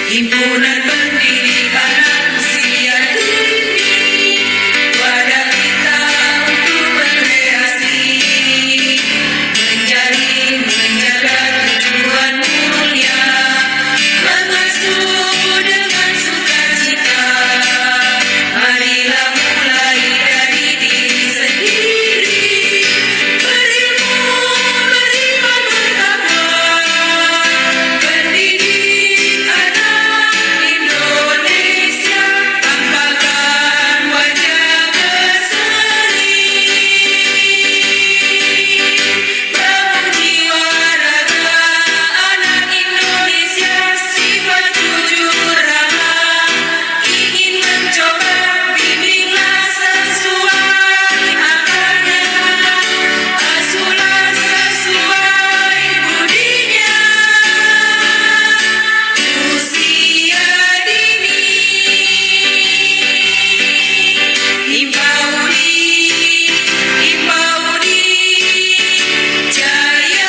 Himpunan Pendidikan Anak Usia Dini, wadah kita untuk berkreasi, menjaga tujuan mulia, mengasuh dengan sukacita. Marilah mulai dari diri sendiri, berilmu, beriman, bertakwa, pendidik anak Indonesia, tampakkan wajah berseri, bangun jiwa raga anak Indonesia, sifat jujur ramah, ingin mencoba, bimbinglah sesuai akarnya, asuhlah sesuai budinya. Usia dini, Himpaudi Jaya.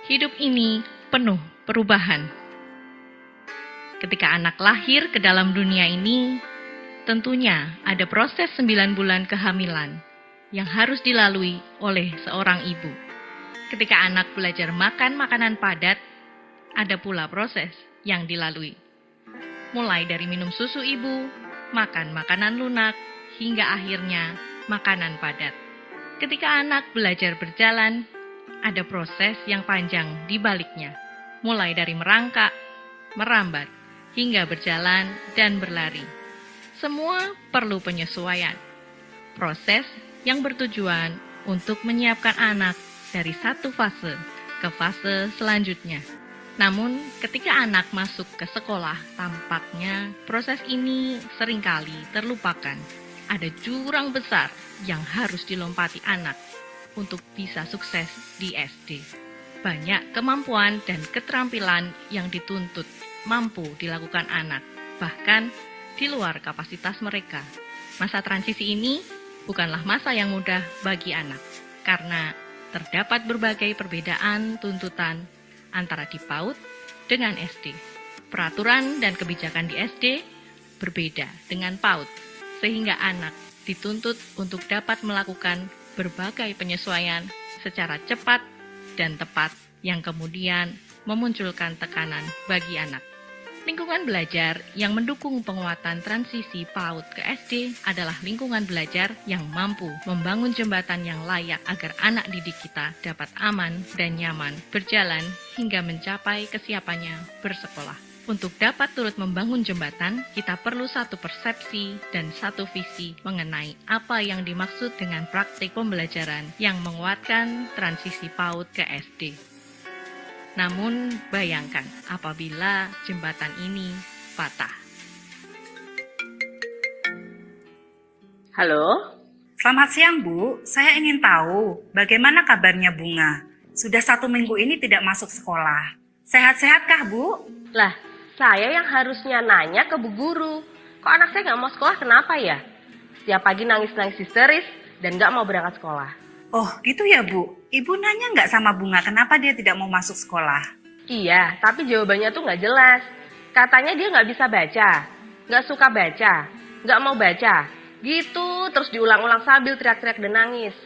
Hidup ini penuh perubahan. Ketika anak lahir ke dalam dunia ini, tentunya ada proses 9 bulan kehamilan yang harus dilalui oleh seorang ibu. Ketika anak belajar makan makanan padat, ada pula proses yang dilalui. Mulai dari minum susu ibu, makan makanan lunak, hingga akhirnya makanan padat. Ketika anak belajar berjalan, ada proses yang panjang di baliknya, mulai dari merangkak, merambat, hingga berjalan dan berlari. Semua perlu penyesuaian. Proses yang bertujuan untuk menyiapkan anak dari satu fase ke fase selanjutnya. Namun, ketika anak masuk ke sekolah, tampaknya proses ini seringkali terlupakan. Ada jurang besar yang harus dilompati anak untuk bisa sukses di SD. Banyak kemampuan dan keterampilan yang dituntut mampu dilakukan anak, bahkan di luar kapasitas mereka. Masa transisi ini bukanlah masa yang mudah bagi anak, karena terdapat berbagai perbedaan tuntutan antara di PAUD dengan SD. Peraturan dan kebijakan di SD berbeda dengan PAUD, sehingga anak dituntut untuk dapat melakukan berbagai penyesuaian secara cepat dan tepat yang kemudian memunculkan tekanan bagi anak. Lingkungan belajar yang mendukung penguatan transisi PAUD ke SD adalah lingkungan belajar yang mampu membangun jembatan yang layak agar anak didik kita dapat aman dan nyaman berjalan hingga mencapai kesiapannya bersekolah. Untuk dapat turut membangun jembatan, kita perlu satu persepsi dan satu visi mengenai apa yang dimaksud dengan praktik pembelajaran yang menguatkan transisi PAUD ke SD. Namun, bayangkan apabila jembatan ini patah. Halo? Selamat siang, Bu. Saya ingin tahu bagaimana kabarnya Bunga. Sudah 1 minggu ini tidak masuk sekolah. Sehat-sehatkah, Bu? Lah, saya yang harusnya nanya ke Bu Guru. Kok anak saya nggak mau sekolah, kenapa ya? Setiap pagi nangis-nangis histeris dan nggak mau berangkat sekolah. Oh, gitu ya, Bu. Ibu nanya nggak sama Bunga kenapa dia tidak mau masuk sekolah? Iya, tapi jawabannya tuh nggak jelas. Katanya dia nggak bisa baca, nggak suka baca, nggak mau baca. Gitu, terus diulang-ulang sambil teriak-teriak dan nangis.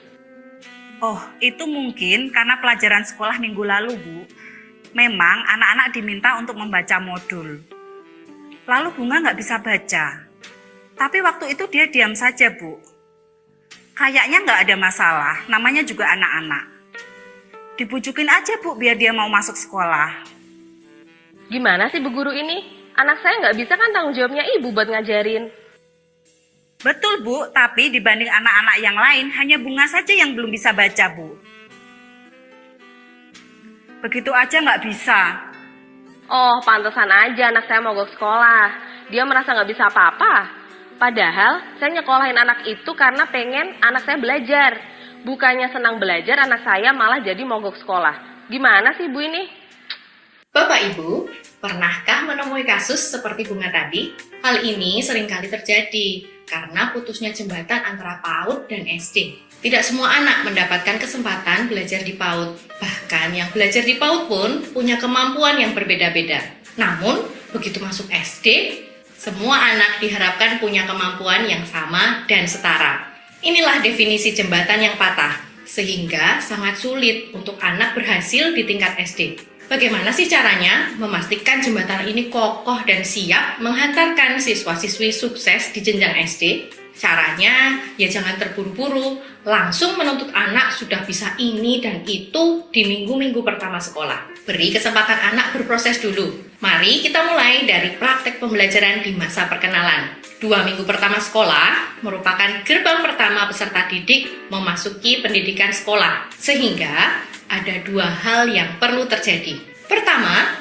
Oh, itu mungkin karena pelajaran sekolah minggu lalu, Bu. Memang anak-anak diminta untuk membaca modul. Lalu Bunga nggak bisa baca. Tapi waktu itu dia diam saja, Bu. Kayaknya nggak ada masalah, namanya juga anak-anak. Dibujukin aja, Bu, biar dia mau masuk sekolah. Gimana sih Bu Guru ini? Anak saya nggak bisa kan tanggung jawabnya Ibu buat ngajarin. Betul, Bu, tapi dibanding anak-anak yang lain, hanya Bunga saja yang belum bisa baca, Bu. Begitu aja nggak bisa. Oh, pantesan aja anak saya mogok sekolah. Dia merasa nggak bisa apa-apa. Padahal saya nyekolahin anak itu karena pengen anak saya belajar. Bukannya senang belajar, anak saya malah jadi mogok sekolah. Gimana sih Bu ini? Bapak Ibu, pernahkah menemui kasus seperti Bunga tadi? Hal ini seringkali terjadi karena putusnya jembatan antara PAUD dan SD. Tidak semua anak mendapatkan kesempatan belajar di PAUD. Bahkan yang belajar di PAUD pun punya kemampuan yang berbeda-beda. Namun, begitu masuk SD, semua anak diharapkan punya kemampuan yang sama dan setara. Inilah definisi jembatan yang patah, sehingga sangat sulit untuk anak berhasil di tingkat SD. Bagaimana sih caranya memastikan jembatan ini kokoh dan siap menghantarkan siswa-siswi sukses di jenjang SD? Caranya, ya jangan terburu-buru, langsung menuntut anak sudah bisa ini dan itu di minggu-minggu pertama sekolah. Beri kesempatan anak berproses dulu. Mari kita mulai dari praktek pembelajaran di masa perkenalan. 2 minggu pertama sekolah merupakan gerbang pertama peserta didik memasuki pendidikan sekolah. Sehingga ada 2 hal yang perlu terjadi. Pertama,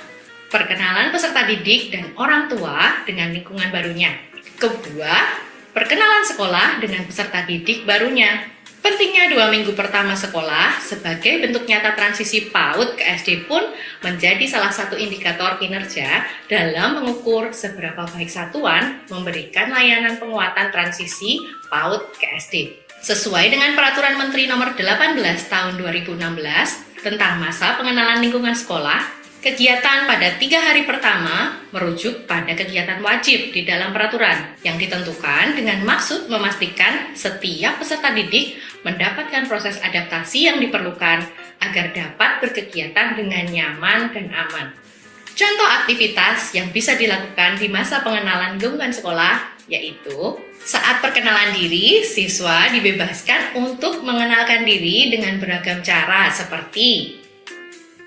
perkenalan peserta didik dan orang tua dengan lingkungan barunya. Kedua, perkenalan sekolah dengan peserta didik barunya. Pentingnya 2 minggu pertama sekolah sebagai bentuk nyata transisi PAUD ke SD pun menjadi salah satu indikator kinerja dalam mengukur seberapa baik satuan memberikan layanan penguatan transisi PAUD ke SD. Sesuai dengan Peraturan Menteri Nomor 18 Tahun 2016 tentang masa pengenalan lingkungan sekolah, kegiatan pada 3 hari pertama merujuk pada kegiatan wajib di dalam peraturan yang ditentukan dengan maksud memastikan setiap peserta didik mendapatkan proses adaptasi yang diperlukan agar dapat berkegiatan dengan nyaman dan aman. Contoh aktivitas yang bisa dilakukan di masa pengenalan lingkungan sekolah yaitu saat perkenalan diri, siswa dibebaskan untuk mengenalkan diri dengan beragam cara seperti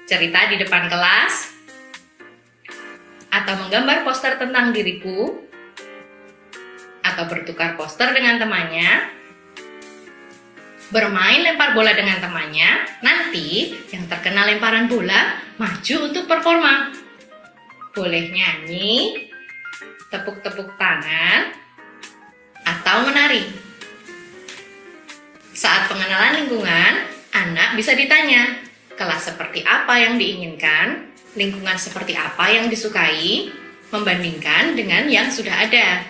cerita di depan kelas, atau menggambar poster tentang diriku, atau bertukar poster dengan temannya, bermain lempar bola dengan temannya, nanti yang terkena lemparan bola maju untuk performa. Boleh nyanyi, tepuk-tepuk tangan, atau menari. Saat pengenalan lingkungan, anak bisa ditanya, kelas seperti apa yang diinginkan, lingkungan seperti apa yang disukai, membandingkan dengan yang sudah ada.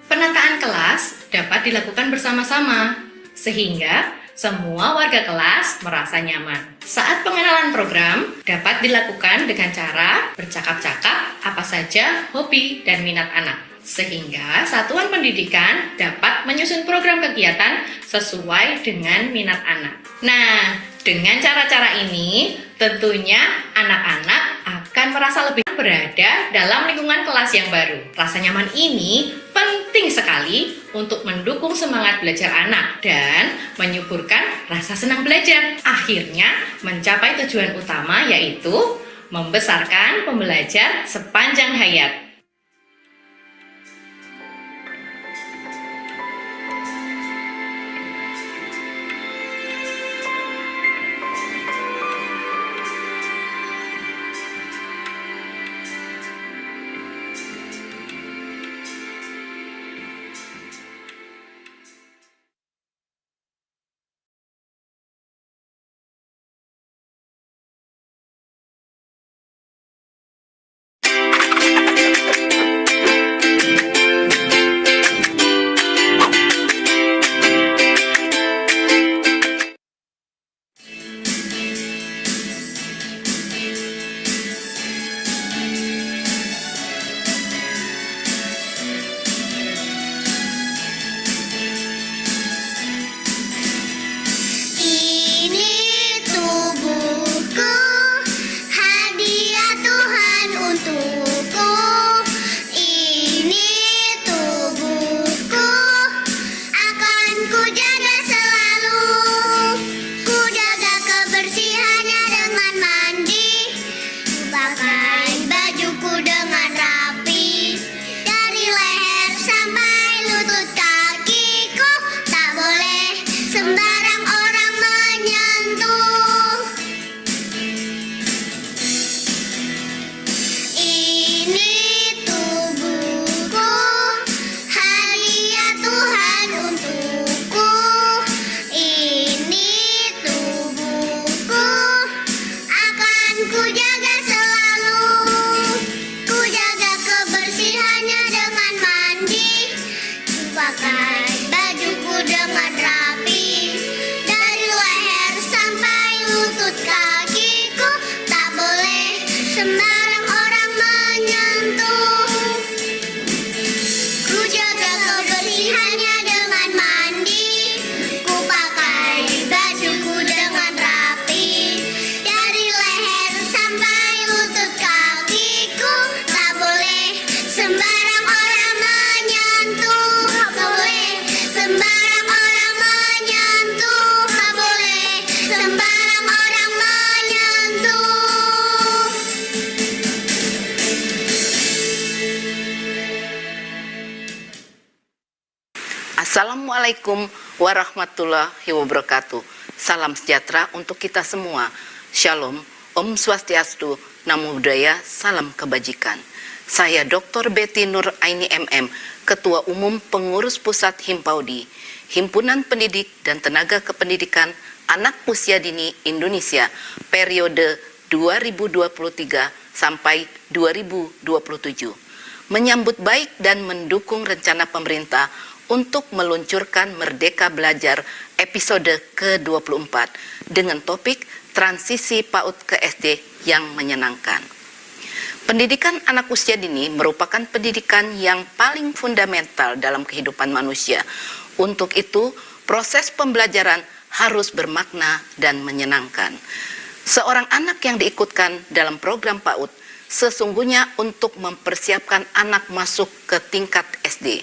Penataan kelas dapat dilakukan bersama-sama, sehingga semua warga kelas merasa nyaman. Saat pengenalan program dapat dilakukan dengan cara bercakap-cakap apa saja hobi dan minat anak. Sehingga satuan pendidikan dapat menyusun program kegiatan sesuai dengan minat anak. Nah, dengan cara-cara ini, tentunya anak-anak akan merasa lebih berada dalam lingkungan kelas yang baru. Rasa nyaman ini penting sekali untuk mendukung semangat belajar anak dan menyuburkan rasa senang belajar. Akhirnya, mencapai tujuan utama yaitu membesarkan pembelajar sepanjang hayat. Assalamualaikum warahmatullahi wabarakatuh. Salam sejahtera untuk kita semua. Shalom, Om Swastiastu, Namo Buddhaya, salam kebajikan. Saya Dr. Betty Nur Aini MM, Ketua Umum Pengurus Pusat Himpaudi, Himpunan Pendidik dan Tenaga Kependidikan Anak Usia Dini Indonesia, periode 2023 sampai 2027. Menyambut baik dan mendukung rencana pemerintah untuk meluncurkan Merdeka Belajar episode ke-24 dengan topik transisi PAUD ke SD yang menyenangkan. Pendidikan anak usia dini merupakan pendidikan yang paling fundamental dalam kehidupan manusia. Untuk itu, proses pembelajaran harus bermakna dan menyenangkan. Seorang anak yang diikutkan dalam program PAUD sesungguhnya untuk mempersiapkan anak masuk ke tingkat SD,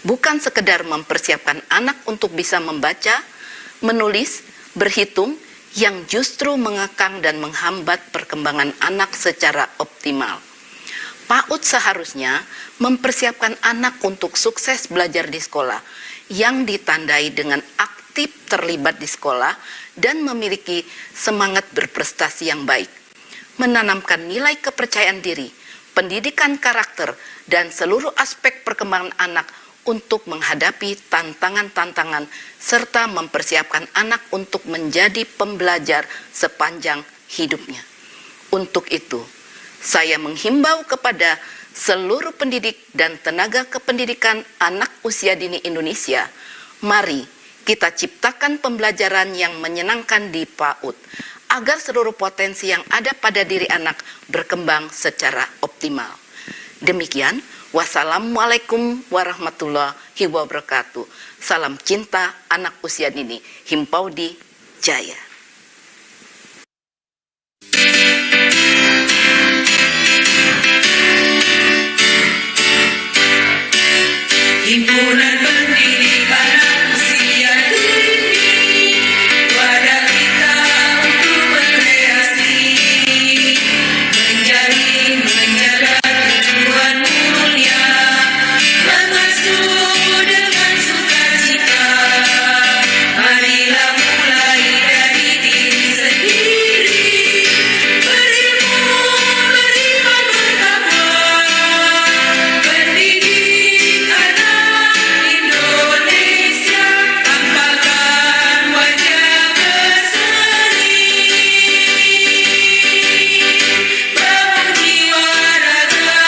bukan sekedar mempersiapkan anak untuk bisa membaca, menulis, berhitung, yang justru mengekang dan menghambat perkembangan anak secara optimal. PAUD seharusnya mempersiapkan anak untuk sukses belajar di sekolah, yang ditandai dengan aktif terlibat di sekolah dan memiliki semangat berprestasi yang baik, menanamkan nilai kepercayaan diri, pendidikan karakter, dan seluruh aspek perkembangan anak untuk menghadapi tantangan-tantangan, serta mempersiapkan anak untuk menjadi pembelajar sepanjang hidupnya. Untuk itu, saya menghimbau kepada seluruh pendidik dan tenaga kependidikan anak usia dini Indonesia, mari kita ciptakan pembelajaran yang menyenangkan di PAUD, agar seluruh potensi yang ada pada diri anak berkembang secara optimal. Demikian, wassalamualaikum warahmatullahi wabarakatuh. Salam cinta anak usia dini, Himpaudi Jaya. Himpunan Pendidik Anak Usia Dini, wadah kita untuk berkreasi, menjaga tujuan mulia, mengasuh dengan sukacita. Marilah mulai dari diri sendiri, berilmu, beriman, bertakwa, pendidik anak Indonesia, tampakkan wajah berseri, bangun jiwa raga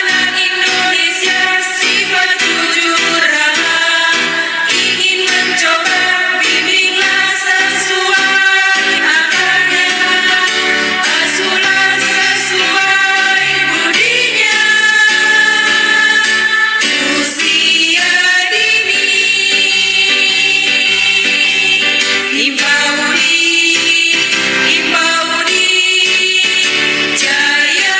anak Indonesia, sifat jujur ramah, ingin mencoba, bimbinglah sesuai akarnya, asuhlah sesuai budinya. Usia dini, Himpaudi, Himpaudi Jaya.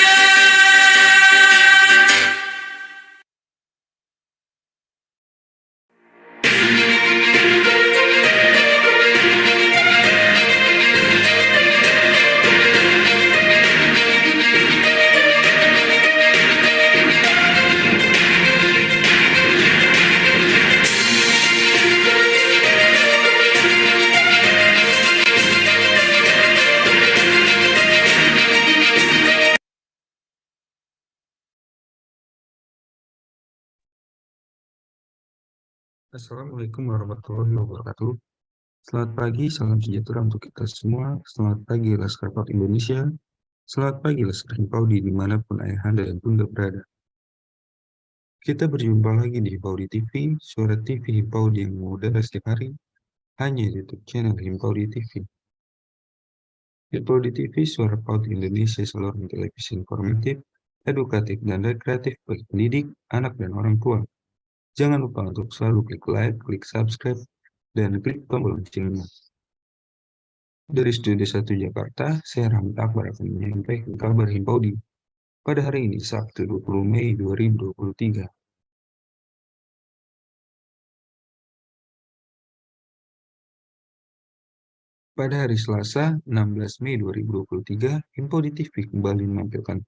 Assalamualaikum warahmatullahi wabarakatuh. Selamat pagi, salam sejahtera untuk kita semua. Selamat pagi Laskar PAUD Indonesia. Selamat pagi Laskar Himpaudi dimanapun ayahanda dan bunda berada. Kita berjumpa lagi di Himpaudi TV, suara TV Himpaudi yang mengudara setiap hari, hanya di YouTube channel Himpaudi TV. Himpaudi TV, suara PAUD Indonesia, saluran televisi informatif, edukatif, dan rekreatif bagi pendidik, anak, dan orang tua. Jangan lupa untuk selalu klik like, klik subscribe, dan klik tombol loncengnya. Dari Studio 1 Jakarta, saya Rahmat Akbar akan menyampaikan kabar Himpaudi pada hari ini, Sabtu 20 Mei 2023. Pada hari Selasa, 16 Mei 2023, Himpaudi TV kembali menampilkan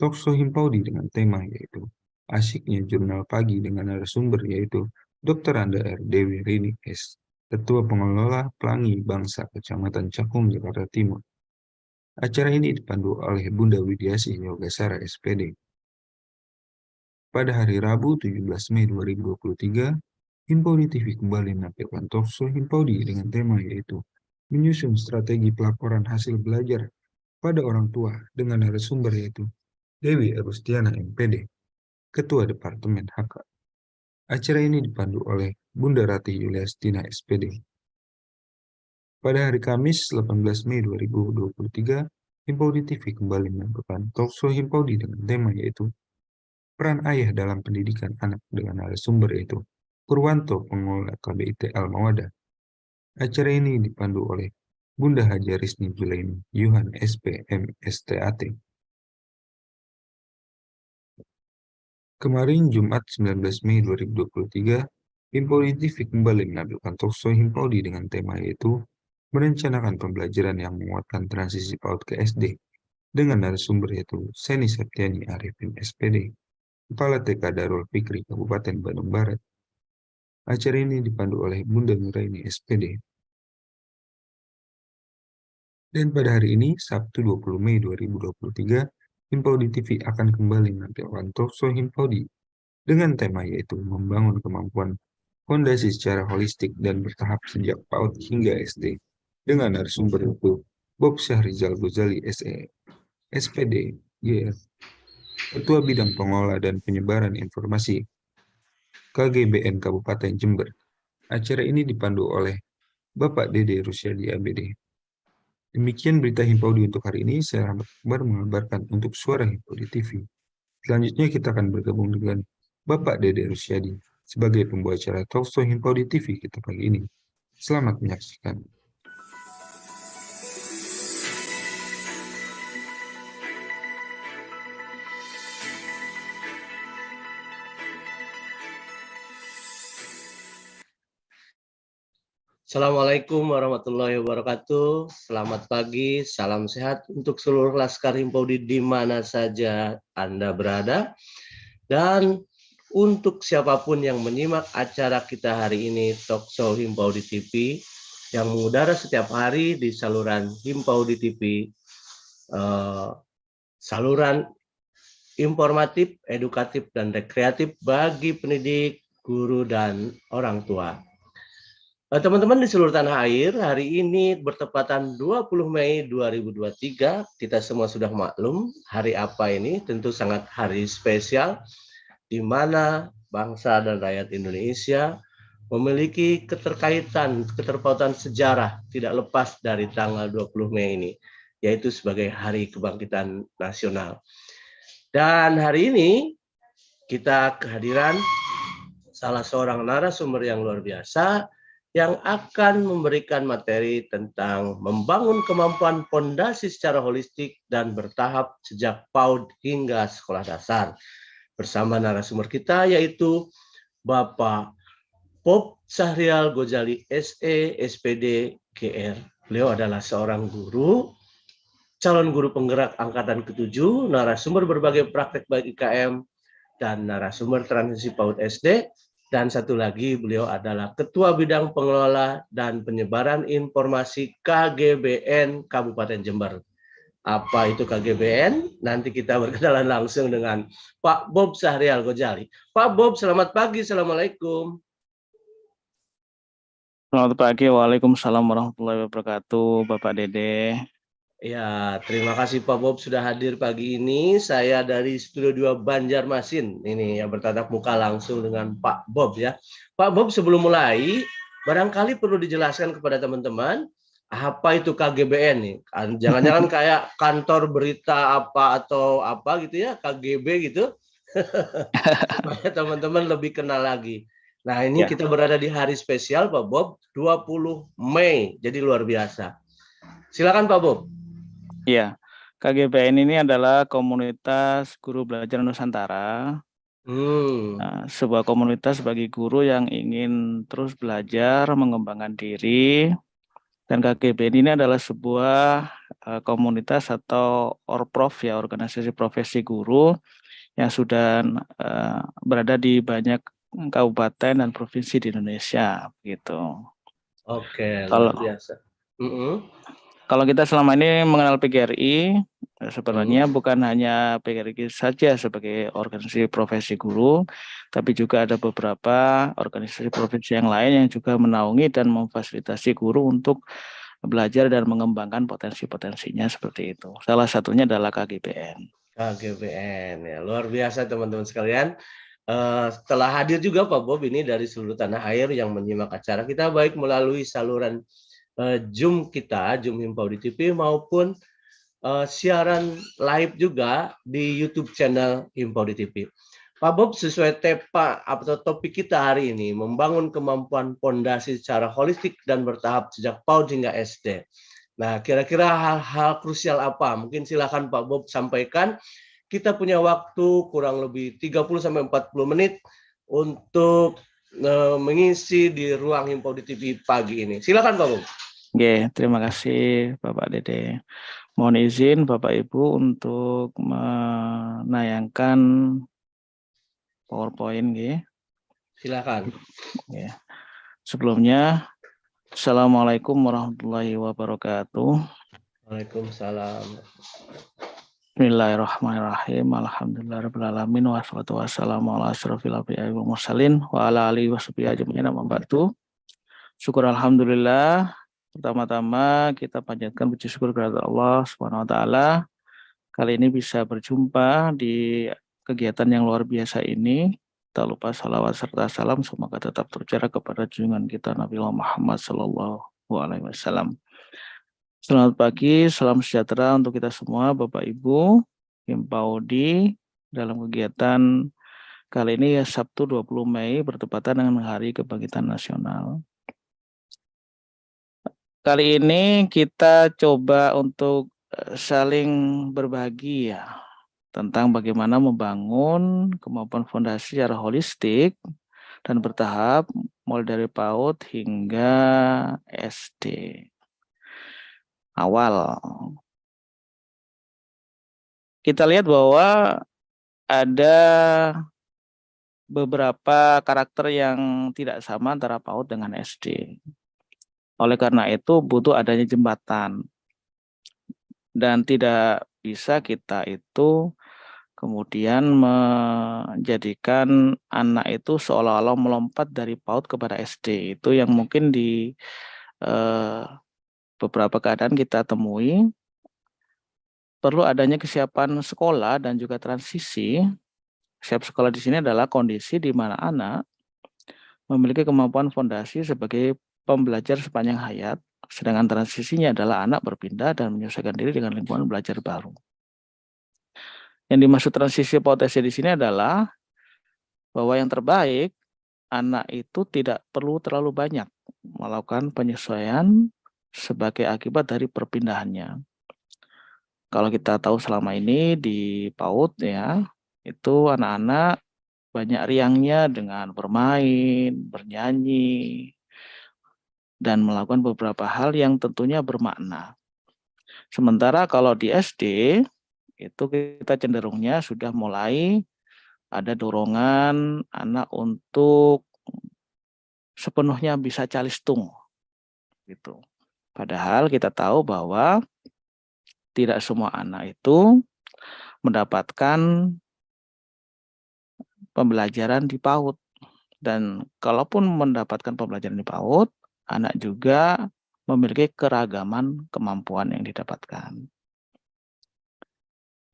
talkshow Himpaudi dengan tema yaitu asyiknya jurnal pagi dengan narasumber yaitu Dr. Anda R. Dewi Rini S., Ketua Pengelola Pelangi Bangsa Kecamatan Cakung, Jakarta Timur. Acara ini dipandu oleh Bunda Widiasih Yogasara SPD. Pada hari Rabu 17 Mei 2023, Himpaudi TV kembali menampilkan talkshow Himpaudi dengan tema yaitu menyusun strategi pelaporan hasil belajar pada orang tua dengan narasumber yaitu Dewi Agustiana MPD, Ketua Departemen HK. Acara ini dipandu oleh Bunda Rati Yuliastina SPD. Pada hari Kamis 18 Mei 2023, Himpaudi TV kembali menampilkan talkshow Himpaudi dengan tema yaitu peran ayah dalam pendidikan anak dengan narasumber yaitu Purwanto, pengelola KBIT Al-Mawadah. Acara ini dipandu oleh Bunda Haja Risni Julaini, Yuhan SP MSTAT. Kemarin Jumat 19 Mei 2023, Himpaudi TV kembali menampilkan talkshow Himpaudi dengan tema yaitu merencanakan pembelajaran yang menguatkan transisi PAUD ke SD dengan narasumber yaitu Seni Septiani Arifin SPD, Kepala TK Darul Fikri Kabupaten Bandung Barat. Acara ini dipandu oleh Bunda Nuraini SPD. Dan pada hari ini, Sabtu 20 Mei 2023, Himpaudi TV akan kembali menampilkan talkshow Himpaudi dengan tema yaitu membangun kemampuan fondasi secara holistik dan bertahap sejak PAUD hingga SD dengan narasumber itu Bob Syahrizal Ghazali SE, SPD, YF, Ketua Bidang Pengelola dan Penyebaran Informasi KGBN Kabupaten Jember. Acara ini dipandu oleh Bapak Dede Rusyadi ABD. Demikian berita Himpaudi untuk hari ini. Saya Rahmat Akbar mengabarkan untuk Suara Himpaudi TV. Selanjutnya kita akan bergabung dengan Bapak Dede Rusyadi sebagai pembawa acara talkshow Himpaudi TV kita pagi ini. Selamat menyaksikan. Assalamualaikum warahmatullahi wabarakatuh. Selamat pagi, salam sehat untuk seluruh Laskar Himpaudi di mana saja Anda berada. Dan untuk siapapun yang menyimak acara kita hari ini, Talkshow Himpaudi TV, yang mengudara setiap hari di saluran Himpaudi TV, saluran informatif, edukatif, dan rekreatif bagi pendidik, guru, dan orang tua. Teman-teman di seluruh tanah air, hari ini bertepatan 20 Mei 2023, kita semua sudah maklum hari apa ini, tentu sangat hari spesial, di mana bangsa dan rakyat Indonesia memiliki keterpautan sejarah tidak lepas dari tanggal 20 Mei ini, yaitu sebagai Hari Kebangkitan Nasional. Dan hari ini kita kehadiran salah seorang narasumber yang luar biasa, yang akan memberikan materi tentang membangun kemampuan fondasi secara holistik dan bertahap sejak PAUD hingga sekolah dasar. Bersama narasumber kita yaitu Bapak Bob Syahrizal Ghazali SE, SPD, GR. Beliau adalah seorang guru, calon guru penggerak angkatan ke-7, narasumber berbagai praktek baik IKM, dan narasumber transisi PAUD SD. Dan satu lagi, beliau adalah Ketua Bidang Pengelola dan Penyebaran Informasi KGBN Kabupaten Jember. Apa itu KGBN? Nanti kita berkenalan langsung dengan Pak Bob Syahrizal Ghazali. Pak Bob, selamat pagi. Assalamualaikum. Selamat pagi, waalaikumsalam warahmatullahi wabarakatuh, Bapak Dede. Ya, terima kasih Pak Bob sudah hadir pagi ini. Saya dari Studio 2 Banjarmasin, ini yang bertatap muka langsung dengan Pak Bob ya. Pak Bob, sebelum mulai, barangkali perlu dijelaskan kepada teman-teman, apa itu KGBN nih? Jangan-jangan kayak kantor berita apa atau apa gitu ya, KGB gitu. Supaya teman-teman lebih kenal lagi. Nah, ini kita berada di hari spesial Pak Bob, 20 Mei, jadi luar biasa. Silakan Pak Bob. Iya, KGBN ini adalah Komunitas Guru Belajar Nusantara. Sebuah komunitas bagi guru yang ingin terus belajar, mengembangkan diri. Dan KGBN ini adalah sebuah komunitas atau orprov ya, organisasi profesi guru yang sudah berada di banyak kabupaten dan provinsi di Indonesia gitu. Oke, Kalau luar biasa. Kalau kita selama ini mengenal PGRI, sebenarnya Hmm. bukan hanya PGRI saja sebagai organisasi profesi guru, tapi juga ada beberapa organisasi profesi yang lain yang juga menaungi dan memfasilitasi guru untuk belajar dan mengembangkan potensi-potensinya seperti itu. Salah satunya adalah KGBN. KGBN ya, luar biasa teman-teman sekalian. Setelah hadir juga Pak Bob ini dari seluruh tanah air yang menyimak acara kita baik melalui saluran Zoom kita, Zoom Himpaudi TV maupun siaran live juga di YouTube channel Himpaudi TV. Pak Bob, sesuai tema atau topik kita hari ini, membangun kemampuan fondasi secara holistik dan bertahap sejak PAUD hingga SD. Nah, kira-kira hal-hal krusial apa? Mungkin silakan Pak Bob sampaikan. Kita punya waktu kurang lebih 30-40 menit untuk mengisi di ruang Himpaudi TV pagi ini. Silakan Pak Bob. Oke, terima kasih Bapak Dede. Mohon izin Bapak Ibu untuk menayangkan PowerPoint. Silakan. Sebelumnya, Assalamualaikum warahmatullahi wabarakatuh. Waalaikumsalam. Bismillahirrahmanirrahim. Alhamdulillahirrahmanirrahim. Wassalatu wassalamu ala asrofil anbiya'i wal mursalin wa ala alihi washabihi ajma'in amma ba'du. Syukur alhamdulillah. Pertama-tama kita panjatkan puji syukur kepada Allah Subhanahu wa taala. Kali ini bisa berjumpa di kegiatan yang luar biasa ini. Tak lupa salawat serta salam semoga tetap tercurah kepada junjungan kita Nabi Muhammad SAW. Selamat pagi, salam sejahtera untuk kita semua, Bapak Ibu, Himpaudi, dalam kegiatan kali ini ya Sabtu 20 Mei bertepatan dengan Hari Kebangkitan Nasional. Kali ini kita coba untuk saling berbagi ya tentang bagaimana membangun kemampuan fondasi secara holistik dan bertahap mulai dari PAUD hingga SD awal. Kita lihat bahwa ada beberapa karakter yang tidak sama antara PAUD dengan SD. Oleh karena itu butuh adanya jembatan. Dan tidak bisa kita itu kemudian menjadikan anak itu seolah-olah melompat dari PAUD kepada SD. Itu yang mungkin di beberapa keadaan kita temui. Perlu adanya kesiapan sekolah dan juga transisi. Siap sekolah di sini adalah kondisi di mana anak memiliki kemampuan fondasi sebagai pembelajar sepanjang hayat, sedangkan transisinya adalah anak berpindah dan menyesuaikan diri dengan lingkungan belajar baru. Yang dimaksud transisi PAUD SD di sini adalah bahwa yang terbaik anak itu tidak perlu terlalu banyak melakukan penyesuaian sebagai akibat dari perpindahannya. Kalau kita tahu selama ini di PAUD ya, itu anak-anak banyak riangnya dengan bermain, bernyanyi, dan melakukan beberapa hal yang tentunya bermakna. Sementara kalau di SD, itu kita cenderungnya sudah mulai ada dorongan anak untuk sepenuhnya bisa calistung. Gitu. Padahal kita tahu bahwa tidak semua anak itu mendapatkan pembelajaran di PAUD. Dan kalaupun mendapatkan pembelajaran di PAUD, anak juga memiliki keragaman kemampuan yang didapatkan.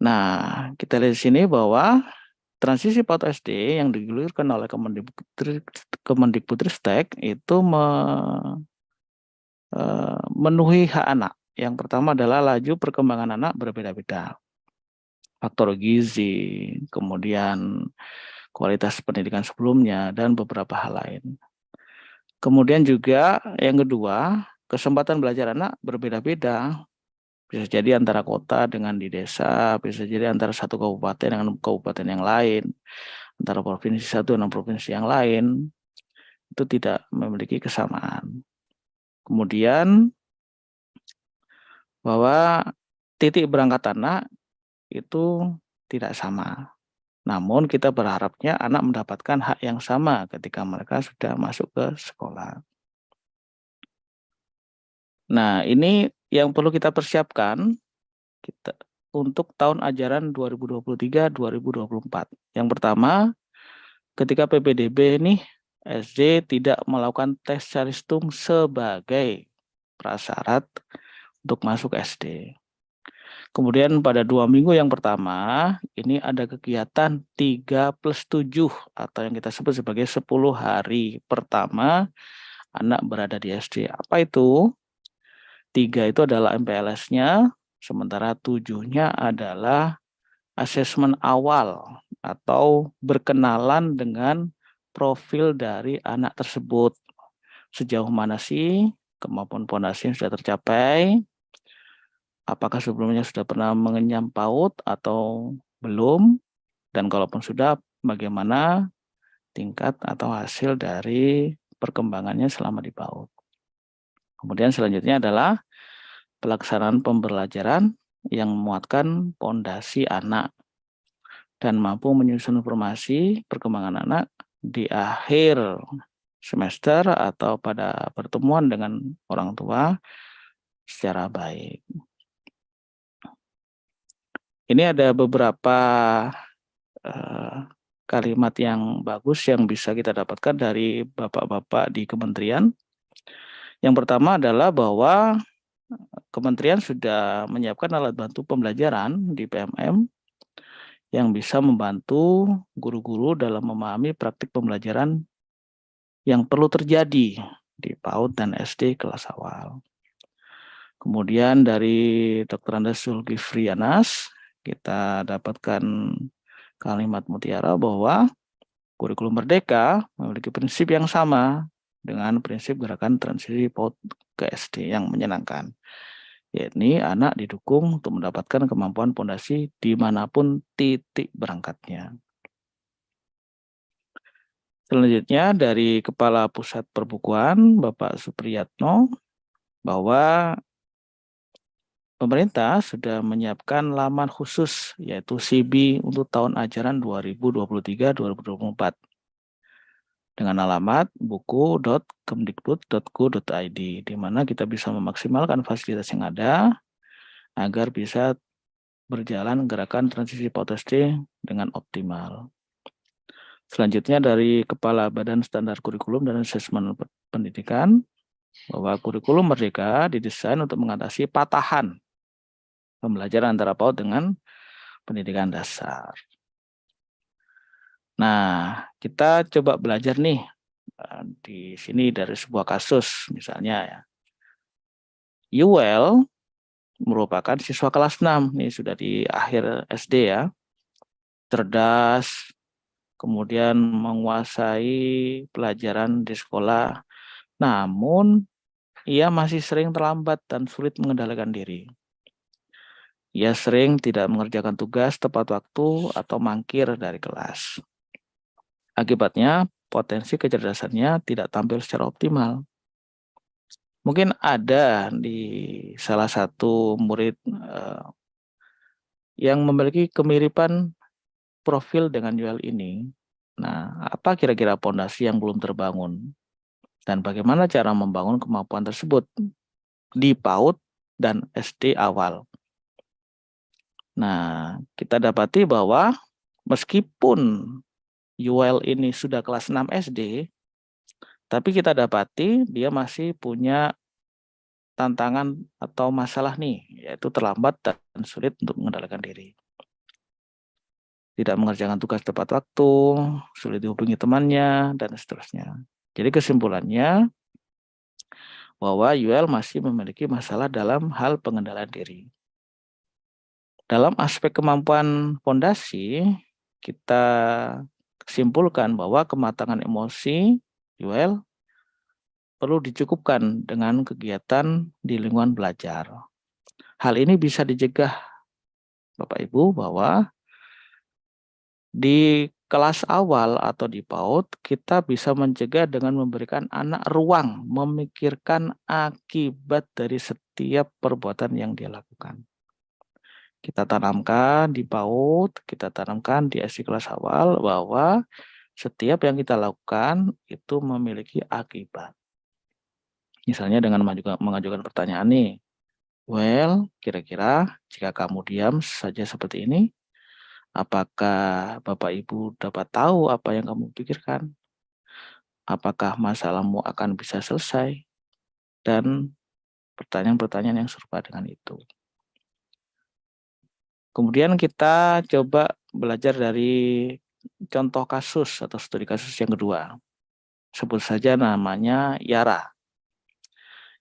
Nah, kita lihat di sini bahwa transisi PAUD SD yang digulirkan oleh Kemendikbudristek itu memenuhi hak anak. Yang pertama adalah laju perkembangan anak berbeda-beda. Faktor gizi, kemudian kualitas pendidikan sebelumnya, dan beberapa hal lain. Kemudian juga yang kedua, kesempatan belajar anak berbeda-beda. Bisa jadi antara kota dengan di desa, bisa jadi antara satu kabupaten dengan kabupaten yang lain, antara provinsi satu dengan provinsi yang lain, itu tidak memiliki kesamaan. Kemudian bahwa titik berangkat anak itu tidak sama. Namun kita berharapnya anak mendapatkan hak yang sama ketika mereka sudah masuk ke sekolah. Nah, ini yang perlu kita persiapkan untuk tahun ajaran 2023-2024. Yang pertama, ketika PPDB ini SD tidak melakukan tes Calistung sebagai prasyarat untuk masuk SD. Kemudian pada 2 minggu yang pertama, ini ada kegiatan 3+7 atau yang kita sebut sebagai 10 hari pertama anak berada di SD. Apa itu? 3 itu adalah MPLS-nya, sementara 7-nya adalah asesmen awal atau berkenalan dengan profil dari anak tersebut. Sejauh mana sih kemampuan pondasi yang sudah tercapai? Apakah sebelumnya sudah pernah mengenyam PAUD atau belum? Dan kalaupun sudah, bagaimana tingkat atau hasil dari perkembangannya selama di PAUD? Kemudian selanjutnya adalah pelaksanaan pembelajaran yang memuatkan pondasi anak dan mampu menyusun informasi perkembangan anak di akhir semester atau pada pertemuan dengan orang tua secara baik. Ini ada beberapa kalimat yang bagus yang bisa kita dapatkan dari bapak-bapak di kementerian. Yang pertama adalah bahwa kementerian sudah menyiapkan alat bantu pembelajaran di PMM yang bisa membantu guru-guru dalam memahami praktik pembelajaran yang perlu terjadi di PAUD dan SD kelas awal. Kemudian dari Dr. Andes Zulkifli Anas, kita dapatkan kalimat mutiara bahwa kurikulum merdeka memiliki prinsip yang sama dengan prinsip gerakan transisi PAUD ke SD yang menyenangkan, yakni anak didukung untuk mendapatkan kemampuan pondasi dimanapun titik berangkatnya. Selanjutnya dari Kepala Pusat Perbukuan, Bapak Supriyatno, bahwa pemerintah sudah menyiapkan laman khusus yaitu CB untuk tahun ajaran 2023-2024 dengan alamat buku.kemdikbud.go.id di mana kita bisa memaksimalkan fasilitas yang ada agar bisa berjalan gerakan transisi PAUD SD dengan optimal. Selanjutnya dari Kepala Badan Standar Kurikulum dan Asesmen Pendidikan bahwa kurikulum merdeka didesain untuk mengatasi patahan pembelajaran antara PAUD dengan pendidikan dasar. Nah, kita coba belajar nih di sini dari sebuah kasus, misalnya ya. Yuel merupakan siswa kelas 6, nih sudah di akhir SD ya. Cerdas, kemudian menguasai pelajaran di sekolah. Namun, ia masih sering terlambat dan sulit mengendalikan diri. Ia sering tidak mengerjakan tugas tepat waktu atau mangkir dari kelas. Akibatnya, potensi kecerdasannya tidak tampil secara optimal. Mungkin ada di salah satu murid yang memiliki kemiripan profil dengan Yuel ini. Nah, apa kira-kira pondasi yang belum terbangun? Dan bagaimana cara membangun kemampuan tersebut di PAUD dan SD awal? Nah, kita dapati bahwa meskipun Yuel ini sudah kelas 6 SD, tapi kita dapati dia masih punya tantangan atau masalah nih, yaitu terlambat dan sulit untuk mengendalikan diri. Tidak mengerjakan tugas tepat waktu, sulit dihubungi temannya, dan seterusnya. Jadi kesimpulannya, bahwa Yuel masih memiliki masalah dalam hal pengendalian diri. Dalam aspek kemampuan fondasi, kita simpulkan bahwa kematangan emosi Yuel perlu dicukupkan dengan kegiatan di lingkungan belajar. Hal ini bisa dicegah, Bapak Ibu, bahwa di kelas awal atau di PAUD, kita bisa mencegah dengan memberikan anak ruang memikirkan akibat dari setiap perbuatan yang dia lakukan. Kita tanamkan di PAUD, kita tanamkan di SD kelas awal bahwa setiap yang kita lakukan itu memiliki akibat. Misalnya dengan mengajukan pertanyaan nih, well, kira-kira jika kamu diam saja seperti ini, apakah Bapak Ibu dapat tahu apa yang kamu pikirkan? Apakah masalahmu akan bisa selesai? Dan pertanyaan-pertanyaan yang serupa dengan itu. Kemudian kita coba belajar dari contoh kasus atau studi kasus yang kedua. Sebut saja namanya Yara.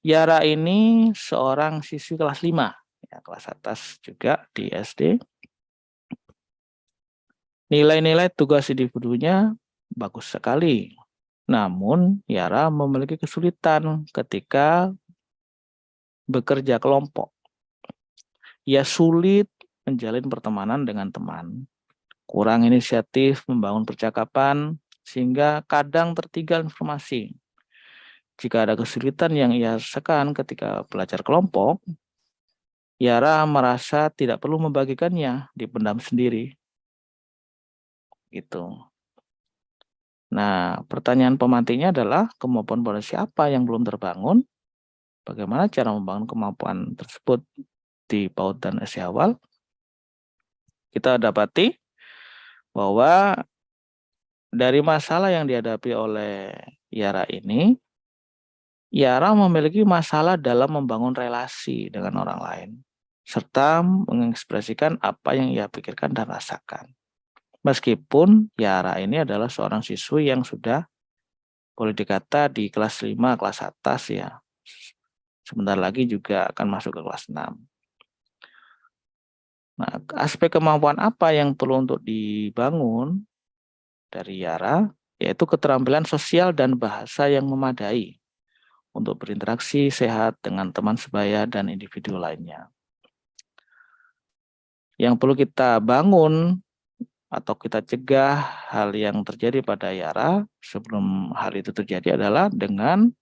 Yara ini seorang siswi kelas 5, ya, kelas atas juga di SD. Nilai-nilai tugas individunya bagus sekali. Namun Yara memiliki kesulitan ketika bekerja kelompok. Ia sulit menjalin pertemanan dengan teman. Kurang inisiatif membangun percakapan, sehingga kadang tertinggal informasi. Jika ada kesulitan yang ia rasakan ketika belajar kelompok, Yara merasa tidak perlu membagikannya, dipendam sendiri. Gitu. Nah, pertanyaan pemantiknya adalah kemampuan fondasi apa yang belum terbangun? Bagaimana cara membangun kemampuan tersebut di PAUD dan SD awal? Kita dapati bahwa dari masalah yang dihadapi oleh Yara ini, Yara memiliki masalah dalam membangun relasi dengan orang lain, serta mengekspresikan apa yang ia pikirkan dan rasakan. Meskipun Yara ini adalah seorang siswi yang sudah boleh dikata di kelas 5, kelas atas ya. Sebentar lagi juga akan masuk ke kelas 6. Nah, aspek kemampuan apa yang perlu untuk dibangun dari Yara, yaitu keterampilan sosial dan bahasa yang memadai untuk berinteraksi sehat dengan teman sebaya dan individu lainnya. Yang perlu kita bangun atau kita cegah hal yang terjadi pada Yara sebelum hal itu terjadi adalah dengan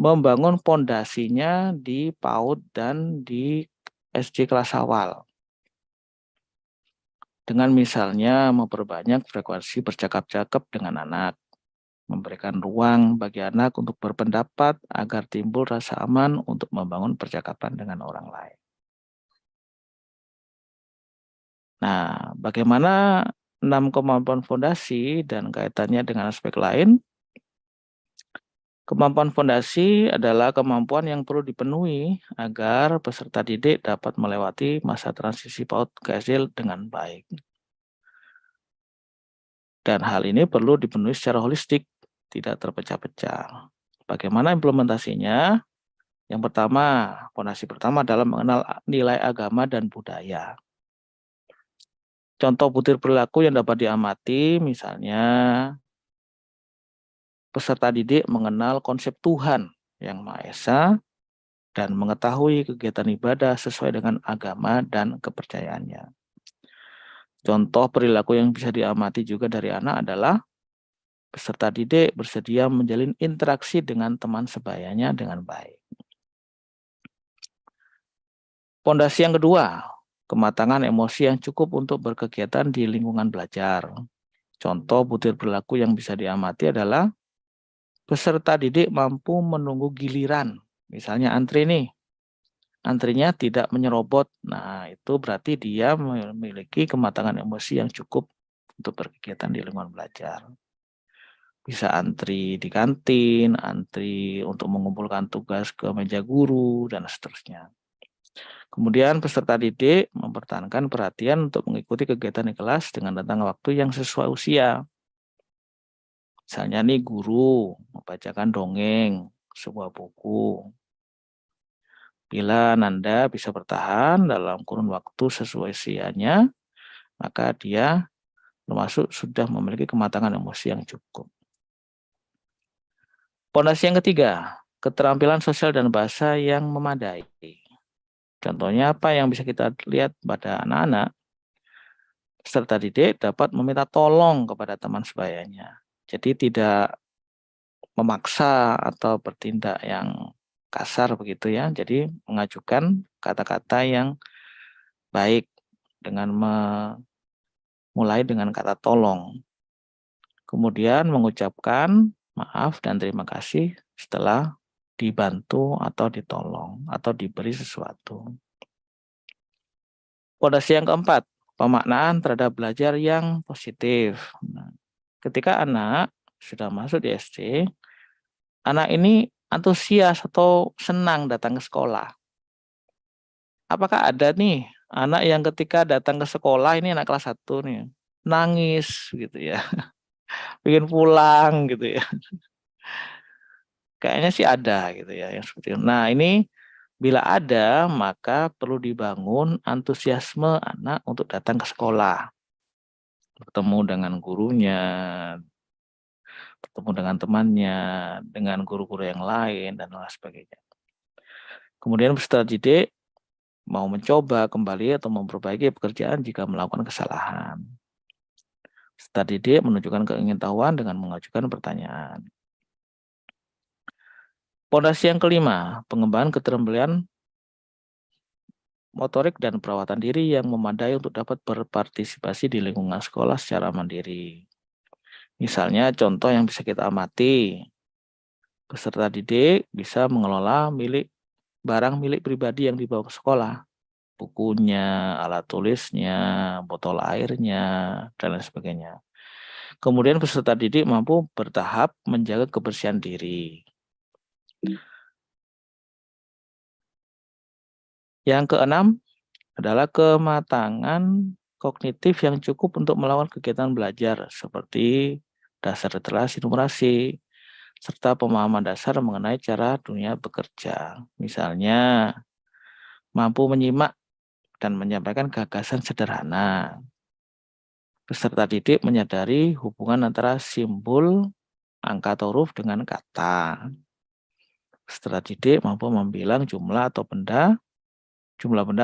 membangun pondasinya di PAUD dan di SD kelas awal. Dengan misalnya memperbanyak frekuensi bercakap-cakap dengan anak, memberikan ruang bagi anak untuk berpendapat agar timbul rasa aman untuk membangun percakapan dengan orang lain. Nah, bagaimana 6 kemampuan fondasi dan kaitannya dengan aspek lain? Kemampuan fondasi adalah kemampuan yang perlu dipenuhi agar peserta didik dapat melewati masa transisi PAUD ke SD dengan baik. Dan hal ini perlu dipenuhi secara holistik, tidak terpecah-pecah. Bagaimana implementasinya? Yang pertama, fondasi pertama adalah mengenal nilai agama dan budaya. Contoh butir perilaku yang dapat diamati, misalnya peserta didik mengenal konsep Tuhan yang Maha Esa dan mengetahui kegiatan ibadah sesuai dengan agama dan kepercayaannya. Contoh perilaku yang bisa diamati juga dari anak adalah peserta didik bersedia menjalin interaksi dengan teman sebayanya dengan baik. Fondasi yang kedua, kematangan emosi yang cukup untuk berkegiatan di lingkungan belajar. Contoh butir perilaku yang bisa diamati adalah peserta didik mampu menunggu giliran. Misalnya antri nih, antrinya tidak menyerobot. Nah, itu berarti dia memiliki kematangan emosi yang cukup untuk berkegiatan di lingkungan belajar. Bisa antri di kantin, antri untuk mengumpulkan tugas ke meja guru, dan seterusnya. Kemudian peserta didik mempertahankan perhatian untuk mengikuti kegiatan di kelas dengan rentang waktu yang sesuai usia. Misalnya nih guru membacakan dongeng, sebuah buku. Bila Nanda bisa bertahan dalam kurun waktu sesuai usianya, maka dia termasuk sudah memiliki kematangan emosi yang cukup. Fondasi yang ketiga, keterampilan sosial dan bahasa yang memadai. Contohnya apa yang bisa kita lihat pada anak-anak? Peserta didik dapat meminta tolong kepada teman sebayanya. Jadi tidak memaksa atau bertindak yang kasar begitu ya. Jadi mengajukan kata-kata yang baik dengan mulai dengan kata tolong. Kemudian mengucapkan maaf dan terima kasih setelah dibantu atau ditolong atau diberi sesuatu. Pondasi yang keempat, pemaknaan terhadap belajar yang positif. Nah, ketika anak sudah masuk di SD, anak ini antusias atau senang datang ke sekolah. Apakah ada nih anak yang ketika datang ke sekolah, ini anak kelas 1 nih, nangis gitu ya, pengen pulang gitu ya. Kayaknya sih ada gitu ya yang seperti itu. Nah, ini bila ada, maka perlu dibangun antusiasme anak untuk datang ke sekolah. Bertemu dengan gurunya, bertemu dengan temannya, dengan guru-guru yang lain, dan lain sebagainya. Kemudian peserta didik mau mencoba kembali atau memperbaiki pekerjaan jika melakukan kesalahan. Peserta didik menunjukkan keingintahuan dengan mengajukan pertanyaan. Pondasi yang kelima, pengembangan keterampilan motorik dan perawatan diri yang memadai untuk dapat berpartisipasi di lingkungan sekolah secara mandiri. Misalnya contoh yang bisa kita amati, peserta didik bisa mengelola barang milik pribadi yang dibawa ke sekolah, bukunya, alat tulisnya, botol airnya, dan lain sebagainya. Kemudian peserta didik mampu bertahap menjaga kebersihan diri. Yang keenam adalah kematangan kognitif yang cukup untuk melakukan kegiatan belajar seperti dasar literasi numerasi, serta pemahaman dasar mengenai cara dunia bekerja. Misalnya, mampu menyimak dan menyampaikan gagasan sederhana. Peserta didik menyadari hubungan antara simbol, angka atau huruf dengan kata. Peserta didik mampu membilang jumlah benda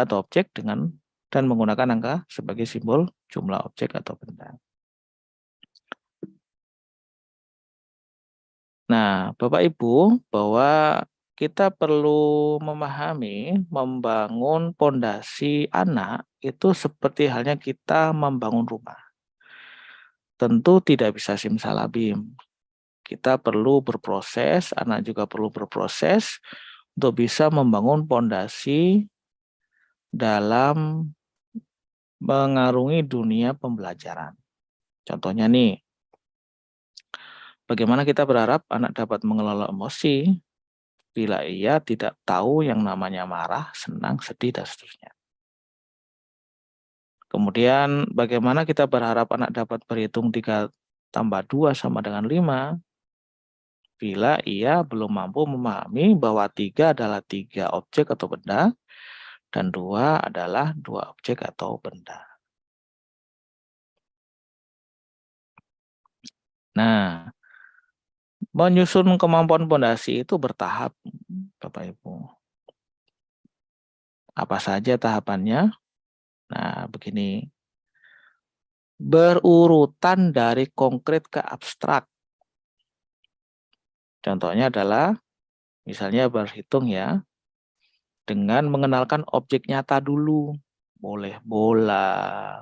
atau objek dan menggunakan angka sebagai simbol jumlah objek atau benda. Nah, Bapak Ibu, bahwa kita perlu memahami, membangun pondasi anak itu seperti halnya kita membangun rumah. Tentu tidak bisa simsalabim. Kita perlu berproses, anak juga perlu berproses untuk bisa membangun pondasi dalam mengarungi dunia pembelajaran. Contohnya nih, bagaimana kita berharap anak dapat mengelola emosi bila ia tidak tahu yang namanya marah, senang, sedih, dan seterusnya. Kemudian bagaimana kita berharap anak dapat berhitung 3 tambah 2 sama dengan 5 bila ia belum mampu memahami bahwa 3 adalah 3 objek atau benda dan 2 adalah 2 objek atau benda. Nah, menyusun kemampuan pondasi itu bertahap, Bapak Ibu. Apa saja tahapannya? Nah, begini. Berurutan dari konkret ke abstrak. Contohnya adalah, misalnya berhitung ya, dengan mengenalkan objek nyata dulu. Boleh bola,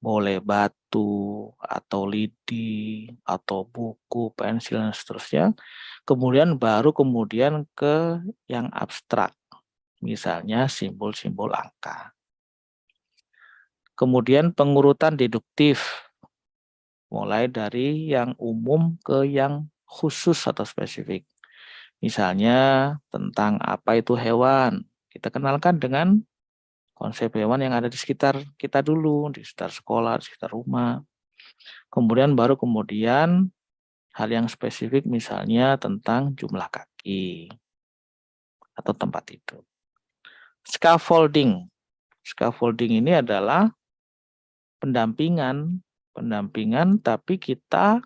boleh batu, atau lidi, atau buku, pensil, dan seterusnya. Kemudian ke yang abstrak. Misalnya simbol-simbol angka. Kemudian pengurutan deduktif. Mulai dari yang umum ke yang khusus atau spesifik. Misalnya tentang apa itu hewan. Kita kenalkan dengan konsep hewan yang ada di sekitar kita dulu, di sekitar sekolah, di sekitar rumah. Kemudian hal yang spesifik misalnya tentang jumlah kaki atau tempat tidur. Scaffolding. Scaffolding ini adalah pendampingan tapi kita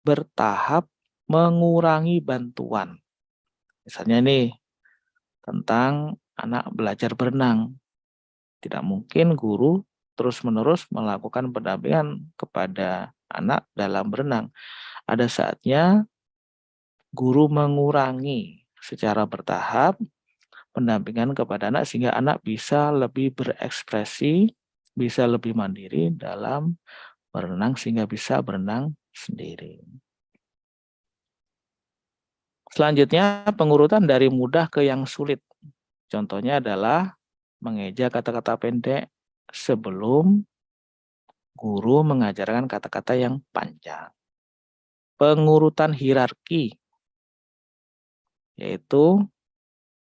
bertahap mengurangi bantuan. Misalnya nih, tentang anak belajar berenang. Tidak mungkin guru terus-menerus melakukan pendampingan kepada anak dalam berenang. Ada saatnya guru mengurangi secara bertahap, pendampingan kepada anak sehingga anak bisa lebih berekspresi, bisa lebih mandiri dalam berenang sehingga bisa berenang sendiri. Selanjutnya pengurutan dari mudah ke yang sulit. Contohnya adalah mengeja kata-kata pendek sebelum guru mengajarkan kata-kata yang panjang. Pengurutan hierarki, yaitu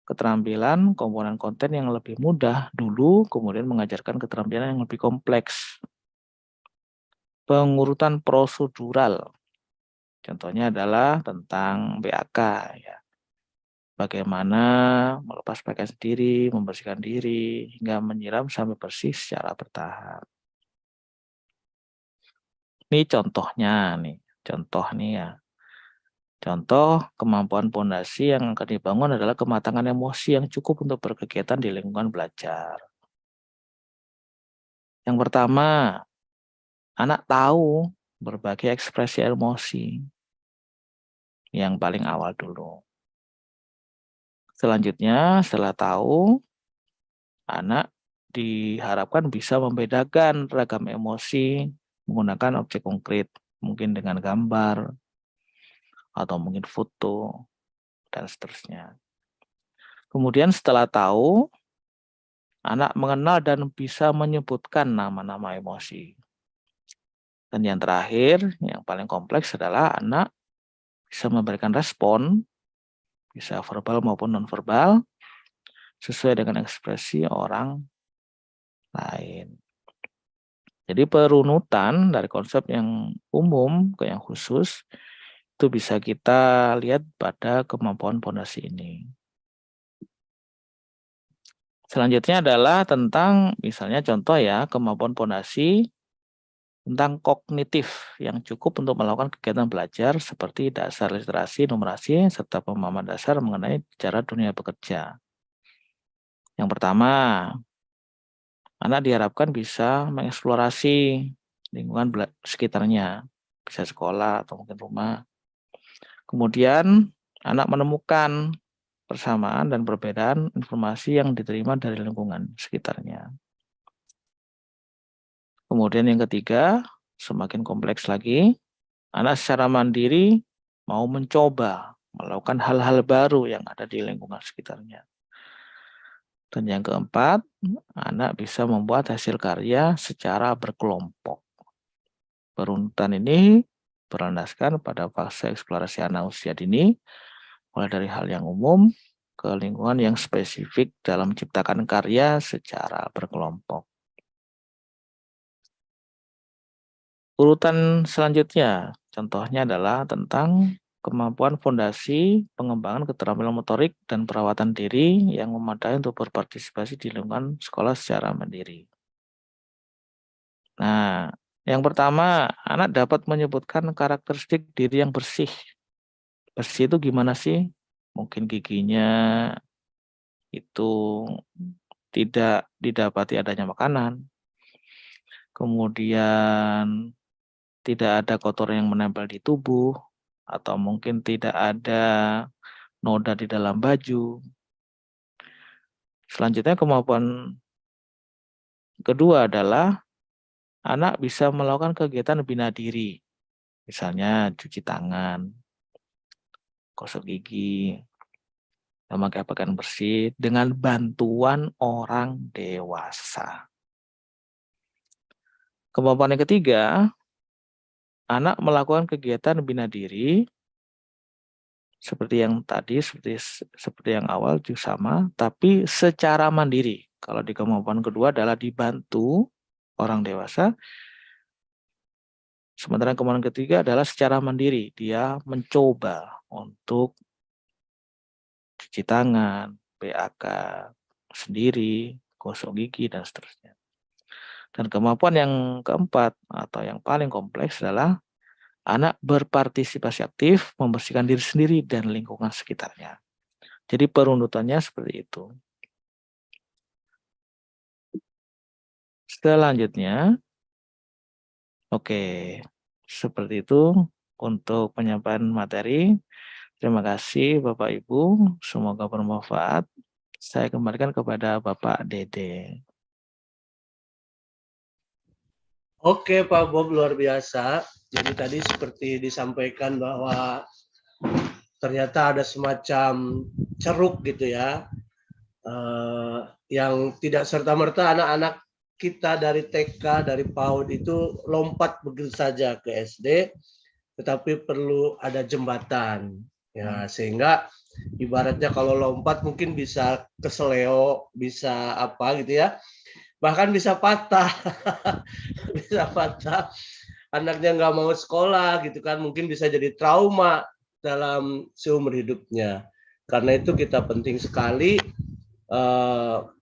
keterampilan komponen konten yang lebih mudah dulu, kemudian mengajarkan keterampilan yang lebih kompleks. Pengurutan prosedural, contohnya adalah tentang BAK, ya. Bagaimana melepas pakaian sendiri, membersihkan diri, hingga menyiram sampai bersih secara bertahap. Ini contohnya nih, contoh nih ya. Contoh kemampuan pondasi yang akan dibangun adalah kematangan emosi yang cukup untuk berkegiatan di lingkungan belajar. Yang pertama, anak tahu berbagai ekspresi emosi yang paling awal dulu. Selanjutnya, setelah tahu, anak diharapkan bisa membedakan ragam emosi menggunakan objek konkret, mungkin dengan gambar, atau mungkin foto, dan seterusnya. Kemudian setelah tahu, anak mengenal dan bisa menyebutkan nama-nama emosi. Dan yang terakhir, yang paling kompleks adalah anak bisa memberikan respon, bisa verbal maupun non-verbal, sesuai dengan ekspresi orang lain. Jadi perunutan dari konsep yang umum ke yang khusus, itu bisa kita lihat pada kemampuan pondasi ini. Selanjutnya adalah tentang misalnya contoh ya, kemampuan pondasi tentang kognitif yang cukup untuk melakukan kegiatan belajar seperti dasar literasi, numerasi, serta pemahaman dasar mengenai cara dunia bekerja. Yang pertama, anak diharapkan bisa mengeksplorasi lingkungan sekitarnya, bisa sekolah atau mungkin rumah. Kemudian anak menemukan persamaan dan perbedaan informasi yang diterima dari lingkungan sekitarnya. Kemudian yang ketiga, semakin kompleks lagi, anak secara mandiri mau mencoba melakukan hal-hal baru yang ada di lingkungan sekitarnya. Dan yang keempat, anak bisa membuat hasil karya secara berkelompok. Perunutan ini berlandaskan pada fase eksplorasi anak usia dini, mulai dari hal yang umum ke lingkungan yang spesifik dalam menciptakan karya secara berkelompok. Urutan selanjutnya, contohnya adalah tentang kemampuan fondasi, pengembangan keterampilan motorik, dan perawatan diri yang memadai untuk berpartisipasi di lingkungan sekolah secara mandiri. Nah, yang pertama, anak dapat menyebutkan karakteristik diri yang bersih. Bersih itu gimana sih? Mungkin giginya itu tidak didapati adanya makanan. Kemudian tidak ada kotoran yang menempel di tubuh, atau mungkin tidak ada noda di dalam baju. Selanjutnya kemampuan kedua adalah anak bisa melakukan kegiatan bina diri. Misalnya cuci tangan, gosok gigi, memakai pakaian bersih dengan bantuan orang dewasa. Kemampuan yang ketiga, anak melakukan kegiatan bina diri seperti yang tadi, seperti yang awal juga sama, tapi secara mandiri. Kalau di kemampuan kedua adalah dibantu orang dewasa. Sementara kemampuan ketiga adalah secara mandiri. Dia mencoba untuk cuci tangan, BAK sendiri, gosok gigi, dan seterusnya. Dan kemampuan yang keempat atau yang paling kompleks adalah anak berpartisipasi aktif, membersihkan diri sendiri dan lingkungan sekitarnya. Jadi perunutannya seperti itu. Selanjutnya, oke, seperti itu untuk penyampaian materi. Terima kasih Bapak Ibu, semoga bermanfaat. Saya kembalikan kepada Bapak Dede. Oke Pak Bob, luar biasa. Jadi tadi seperti disampaikan bahwa ternyata ada semacam ceruk gitu ya, yang tidak serta-merta anak-anak kita dari TK, dari PAUD itu lompat begitu saja ke SD, tetapi perlu ada jembatan. Ya, sehingga ibaratnya kalau lompat mungkin bisa keseleo, bisa apa gitu ya, bahkan bisa patah, bisa patah. Anaknya nggak mau sekolah gitu kan, mungkin bisa jadi trauma dalam seumur hidupnya. Karena itu kita penting sekali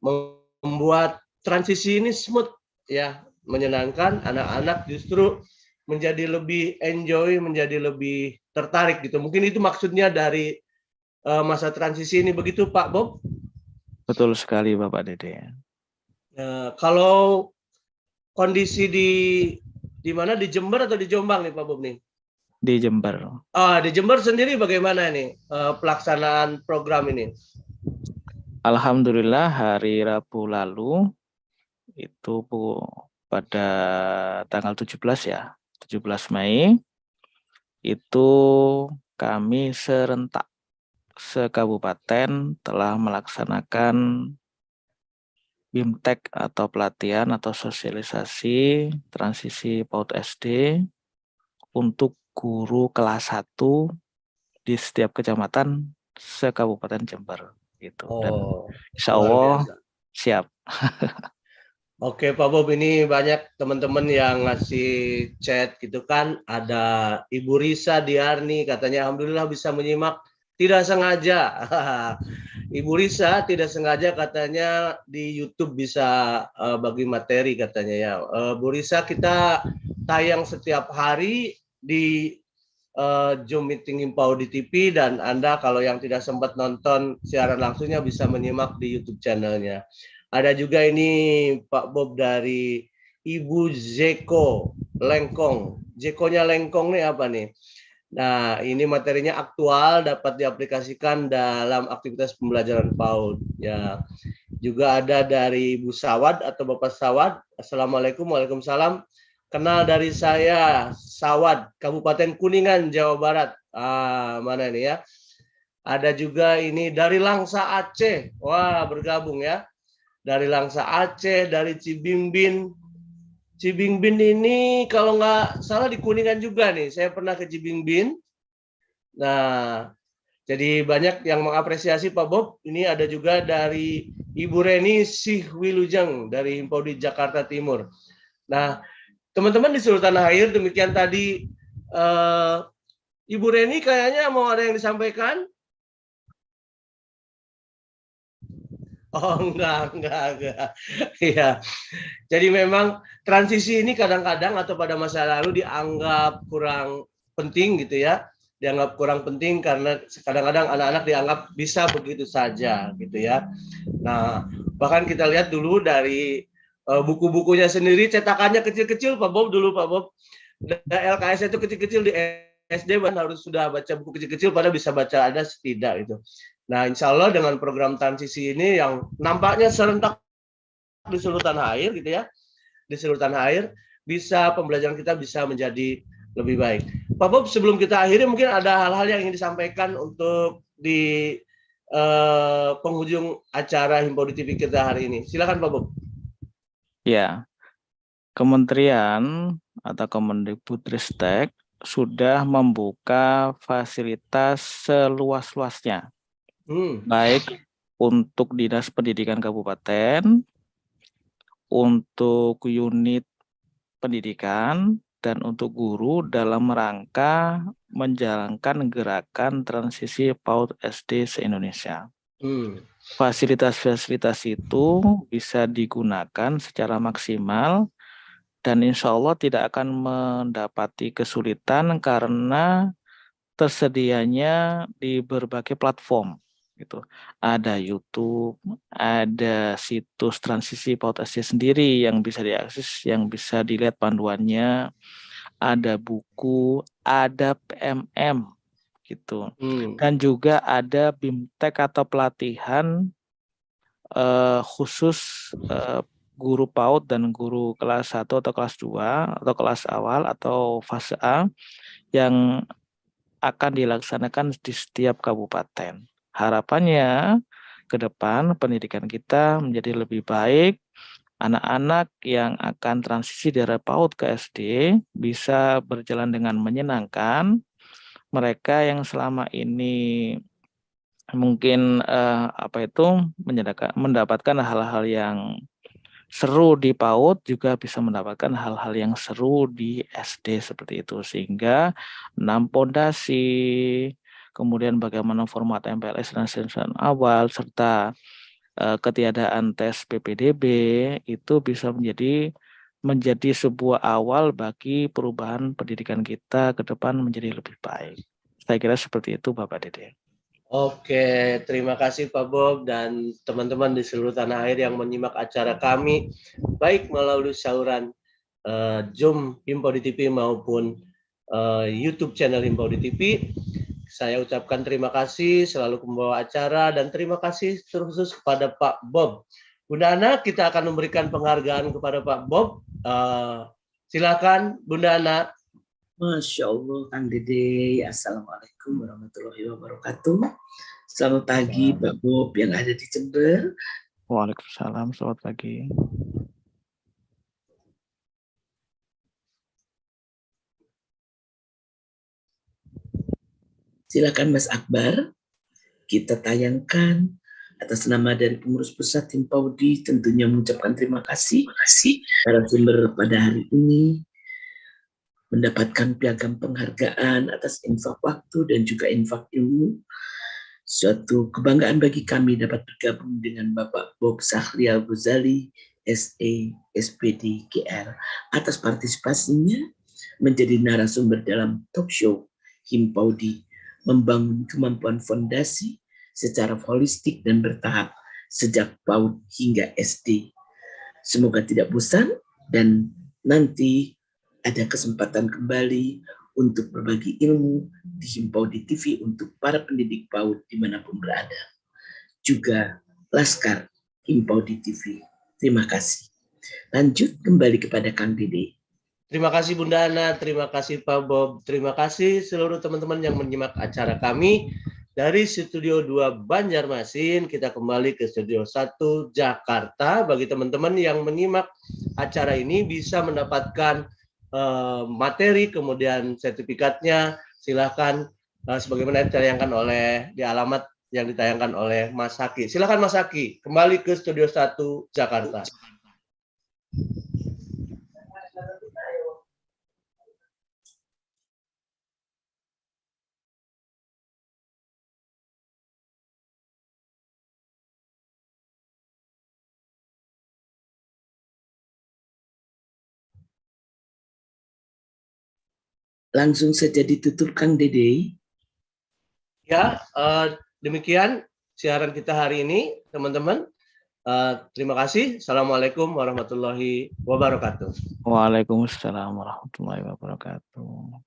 membuat transisi ini smooth ya, menyenangkan. Anak-anak justru menjadi lebih enjoy, menjadi lebih tertarik gitu. Mungkin itu maksudnya dari masa transisi ini, begitu Pak Bob? Betul sekali Bapak Dede. Kalau kondisi di mana, di Jember atau di Jombang nih Pak Bob nih? Di Jember. Di Jember sendiri bagaimana nih pelaksanaan program ini? Alhamdulillah hari Rabu lalu itu pada tanggal 17 ya, 17 Mei itu kami serentak sekabupaten telah melaksanakan BIMTEK atau pelatihan atau sosialisasi transisi PAUD SD untuk guru kelas 1 di setiap kecamatan se-Kabupaten Jember gitu. Dan insya Allah siap. Oke Pak Bob, ini banyak teman-teman yang ngasih chat gitu kan. Ada Ibu Risa Diarni katanya alhamdulillah bisa menyimak tidak sengaja. Ibu Risa tidak sengaja katanya di YouTube bisa bagi materi katanya ya. Bu Risa, kita tayang setiap hari di Zoom meeting Impau di TV, dan Anda kalau yang tidak sempat nonton siaran langsungnya bisa menyimak di YouTube channelnya. Ada juga ini Pak Bob dari Ibu Zeko Lengkong. Zekonya Lengkong nih apa nih? Nah, ini materinya aktual, dapat diaplikasikan dalam aktivitas pembelajaran PAUD. Ya, juga ada dari Ibu Sawad atau Bapak Sawad. Assalamualaikum, waalaikumsalam. Kenal dari saya, Sawad, Kabupaten Kuningan, Jawa Barat. Mana ini ya? Ada juga ini dari Langsa Aceh. Wah, bergabung ya. Dari Langsa Aceh, dari Cibimbin. Cibimbin ini kalau nggak salah di Kuningan juga nih. Saya pernah ke Cibimbin. Nah, jadi banyak yang mengapresiasi Pak Bob. Ini ada juga dari Ibu Reni Sihwilujeng dari Himpau di Jakarta Timur. Nah, teman-teman di seluruh tanah air, demikian tadi Ibu Reni kayaknya mau ada yang disampaikan. Oh, enggak. Iya. Jadi memang transisi ini kadang-kadang atau pada masa lalu dianggap kurang penting gitu ya. Dianggap kurang penting karena kadang-kadang anak-anak dianggap bisa begitu saja gitu ya. Nah, bahkan kita lihat dulu dari buku-bukunya sendiri cetakannya kecil-kecil Pak Bob dulu Pak Bob. LKS itu kecil-kecil di SD harus sudah baca buku kecil-kecil pada bisa baca ada tidak gitu. Nah, insya Allah dengan program transisi ini yang nampaknya serentak di seluruh tanah air gitu ya, di seluruh tanah air, bisa pembelajaran kita bisa menjadi lebih baik. Pak Bob, sebelum kita akhiri mungkin ada hal-hal yang ingin disampaikan untuk di penghujung acara Himpau di TV kita hari ini. Silakan Pak Bob. Ya, Kementerian atau Kemendikbudristek sudah membuka fasilitas seluas-luasnya, baik untuk Dinas Pendidikan Kabupaten, untuk unit pendidikan, dan untuk guru dalam rangka menjalankan gerakan transisi PAUD SD se-Indonesia. Fasilitas-fasilitas itu bisa digunakan secara maksimal dan insya Allah tidak akan mendapati kesulitan karena tersedianya di berbagai platform. Gitu. Ada YouTube, ada situs transisi PAUD SD sendiri yang bisa diakses, yang bisa dilihat panduannya, ada buku, ada PMM gitu. Dan juga ada BIMTEK atau pelatihan khusus guru PAUD dan guru kelas 1 atau kelas 2 atau kelas awal atau fase A yang akan dilaksanakan di setiap kabupaten. Harapannya ke depan pendidikan kita menjadi lebih baik, anak-anak yang akan transisi dari PAUD ke SD bisa berjalan dengan menyenangkan. Mereka yang selama ini mungkin mendapatkan hal-hal yang seru di PAUD juga bisa mendapatkan hal-hal yang seru di SD seperti itu, sehingga 6 pondasi, kemudian bagaimana format MPLS dan asesmen awal serta ketiadaan tes PPDB itu bisa menjadi sebuah awal bagi perubahan pendidikan kita ke depan menjadi lebih baik. Saya kira seperti itu Bapak Dede. Oke, terima kasih Pak Bob dan teman-teman di seluruh tanah air yang menyimak acara kami, baik melalui saluran Zoom Himpau di TV maupun YouTube channel Himpau di TV. Saya ucapkan terima kasih selalu pembawa acara dan terima kasih terkhusus kepada Pak Bob. Bunda Ana, kita akan memberikan penghargaan kepada Pak Bob. Silakan Bunda Ana. Masya Allah, Kang Dede. Assalamualaikum warahmatullahi wabarakatuh. Selamat pagi, Pak Bob yang ada di Jember. Waalaikumsalam, selamat pagi. Silakan Mas Akbar, kita tayangkan atas nama dari pengurus pusat Himpaudi tentunya mengucapkan terima kasih para sumber pada hari ini mendapatkan piagam penghargaan atas infak waktu dan juga infak ilmu. Suatu kebanggaan bagi kami dapat bergabung dengan Bapak Bob Sahrial Ghazali, SE, SPD, GR, atas partisipasinya menjadi narasumber dalam talk show Himpaudi, membangun kemampuan fondasi secara holistik dan bertahap sejak PAUD hingga SD. Semoga tidak bosan dan nanti ada kesempatan kembali untuk berbagi ilmu di Himpau di TV untuk para pendidik PAUD dimanapun berada. Juga Laskar Himpau di TV. Terima kasih. Lanjut kembali kepada Kang Dede. Terima kasih Bunda Ana, terima kasih Pak Bob, terima kasih seluruh teman-teman yang menyimak acara kami. Dari Studio 2 Banjarmasin, kita kembali ke Studio 1 Jakarta. Bagi teman-teman yang menyimak acara ini bisa mendapatkan materi, kemudian sertifikatnya, silahkan sebagaimana ditayangkan oleh di alamat yang ditayangkan oleh Mas Haki. Silahkan Mas Haki, kembali ke Studio 1 Jakarta. Langsung saja ditutup Kang Dede. Ya, demikian siaran kita hari ini, teman-teman. Terima kasih. Assalamualaikum warahmatullahi wabarakatuh. Waalaikumsalam warahmatullahi wabarakatuh.